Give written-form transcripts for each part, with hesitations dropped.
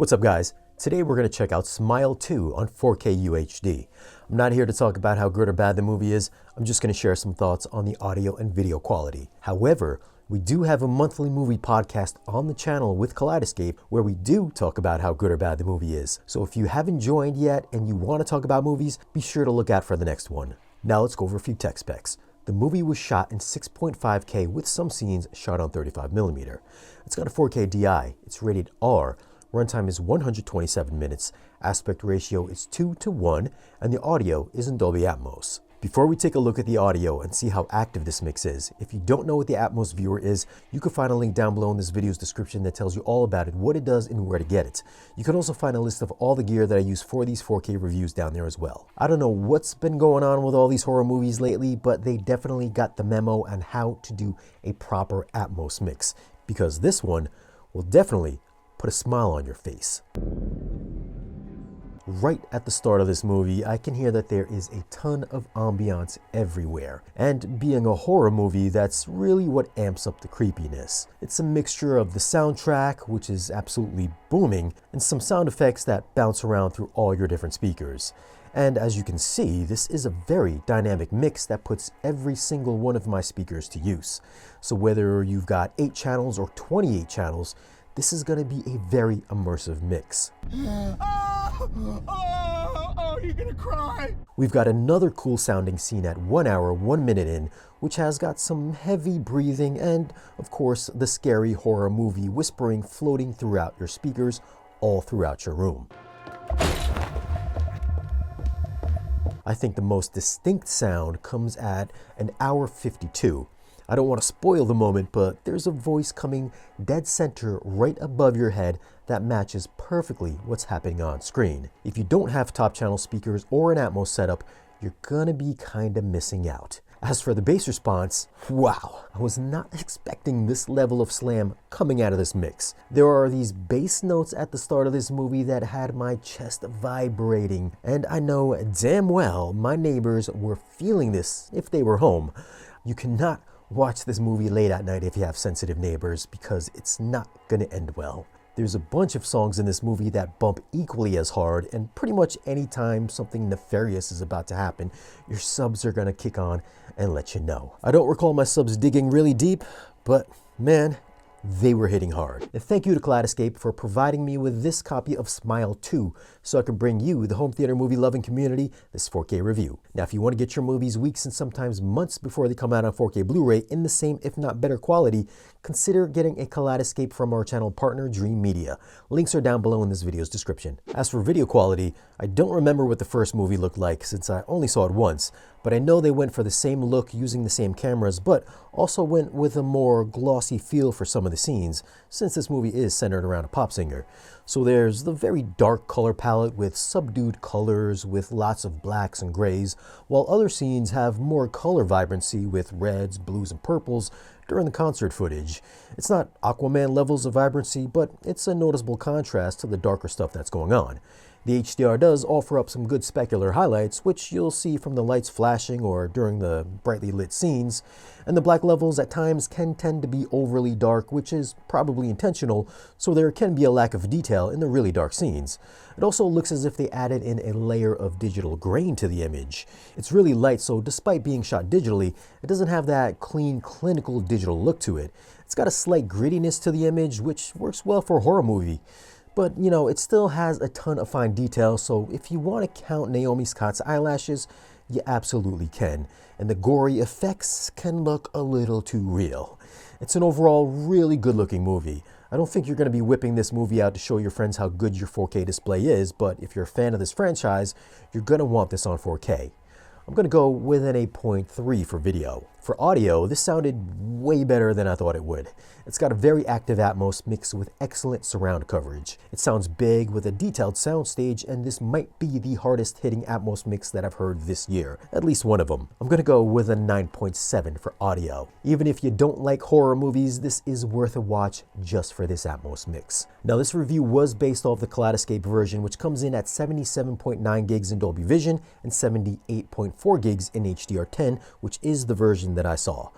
What's up, guys? Today we're going to check out Smile 2 on 4K UHD. I'm not here to talk about how good or bad the movie is. I'm just going to share some thoughts on the audio and video quality. However, we do have a monthly movie podcast on the channel with Kaleidoscape where we do talk about how good or bad the movie is. So if you haven't joined yet and you want to talk about movies, be sure to look out for the next one. Now let's go over a few tech specs. The movie was shot in 6.5K with some scenes shot on 35mm. It's got a 4K DI. It's rated R. Runtime is 127 minutes, aspect ratio is 2:1, and the audio is in Dolby Atmos. Before we take a look at the audio and see how active this mix is, if you don't know what the Atmos viewer is, you can find a link down below in this video's description that tells you all about it, what it does, and where to get it. You can also find a list of all the gear that I use for these 4K reviews down there as well. I don't know what's been going on with all these horror movies lately, but they definitely got the memo on how to do a proper Atmos mix, because this one will definitely put a smile on your face. Right at the start of this movie, I can hear that there is a ton of ambiance everywhere. And being a horror movie, that's really what amps up the creepiness. It's a mixture of the soundtrack, which is absolutely booming, and some sound effects that bounce around through all your different speakers. And as you can see, this is a very dynamic mix that puts every single one of my speakers to use. So whether you've got 8 channels or 28 channels, this is going to be a very immersive mix. Oh, you're gonna cry! We've got another cool sounding scene at 1 hour, 1 minute in, which has got some heavy breathing and, of course, the scary horror movie whispering floating throughout your speakers, all throughout your room. I think the most distinct sound comes at 1 hour 52. I don't want to spoil the moment, but there's a voice coming dead center right above your head that matches perfectly what's happening on screen. If you don't have top channel speakers or an Atmos setup, you're gonna be kinda missing out. As for the bass response, wow, I was not expecting this level of slam coming out of this mix. There are these bass notes at the start of this movie that had my chest vibrating, and I know damn well my neighbors were feeling this if they were home. You cannot watch this movie late at night if you have sensitive neighbors, because it's not gonna end well. There's a bunch of songs in this movie that bump equally as hard, and pretty much anytime something nefarious is about to happen, your subs are gonna kick on and let you know. I don't recall my subs digging really deep, but man, they were hitting hard. And thank you to Kaleidoscape for providing me with this copy of Smile 2 so I can bring you, the home theater movie loving community, this 4K review. Now, if you want to get your movies weeks and sometimes months before they come out on 4K Blu-ray in the same, if not better quality, consider getting a Kaleidoscape from our channel partner, Dream Media. Links are down below in this video's description. As for video quality, I don't remember what the first movie looked like since I only saw it once, but I know they went for the same look using the same cameras, but also went with a more glossy feel for some of the scenes, since this movie is centered around a pop singer. So there's the very dark color palette with subdued colors with lots of blacks and grays, while other scenes have more color vibrancy with reds, blues, and purples during the concert footage. It's not Aquaman levels of vibrancy, but it's a noticeable contrast to the darker stuff that's going on. The HDR does offer up some good specular highlights, which you'll see from the lights flashing or during the brightly lit scenes, and the black levels at times can tend to be overly dark, which is probably intentional, so there can be a lack of detail in the really dark scenes. It also looks as if they added in a layer of digital grain to the image. It's really light, so despite being shot digitally, it doesn't have that clean, clinical digital look to it. It's got a slight grittiness to the image, which works well for a horror movie. But, you know, it still has a ton of fine detail, so if you want to count Naomi Scott's eyelashes, you absolutely can. And the gory effects can look a little too real. It's an overall really good-looking movie. I don't think you're going to be whipping this movie out to show your friends how good your 4K display is, but if you're a fan of this franchise, you're going to want this on 4K. I'm going to go with an 8.3 for video. For audio, this sounded way better than I thought it would. It's got a very active Atmos mixed with excellent surround coverage. It sounds big with a detailed soundstage, and this might be the hardest hitting Atmos mix that I've heard this year. At least one of them. I'm going to go with a 9.7 for audio. Even if you don't like horror movies, this is worth a watch just for this Atmos mix. Now, this review was based off the Kaleidoscape version, which comes in at 77.9 gigs in Dolby Vision and 78.4 gigs in HDR10, which is the version that I saw.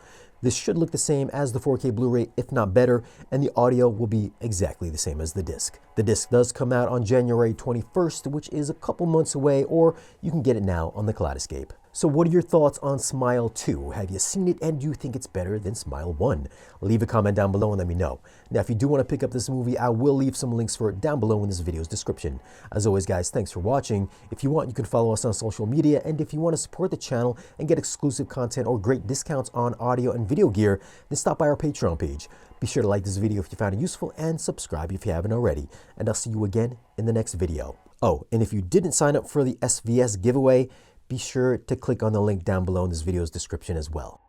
This should look the same as the 4K Blu-ray, if not better, and the audio will be exactly the same as the disc. The disc does come out on January 21st, which is a couple months away, or you can get it now on the Kaleidoscape. So what are your thoughts on Smile 2? Have you seen it and do you think it's better than Smile 1? Leave a comment down below and let me know. Now, if you do want to pick up this movie, I will leave some links for it down below in this video's description. As always, guys, thanks for watching. If you want, you can follow us on social media, and if you want to support the channel and get exclusive content or great discounts on audio and video gear, then stop by our Patreon page. Be sure to like this video if you found it useful and subscribe if you haven't already. And I'll see you again in the next video. Oh, and if you didn't sign up for the SVS giveaway, be sure to click on the link down below in this video's description as well.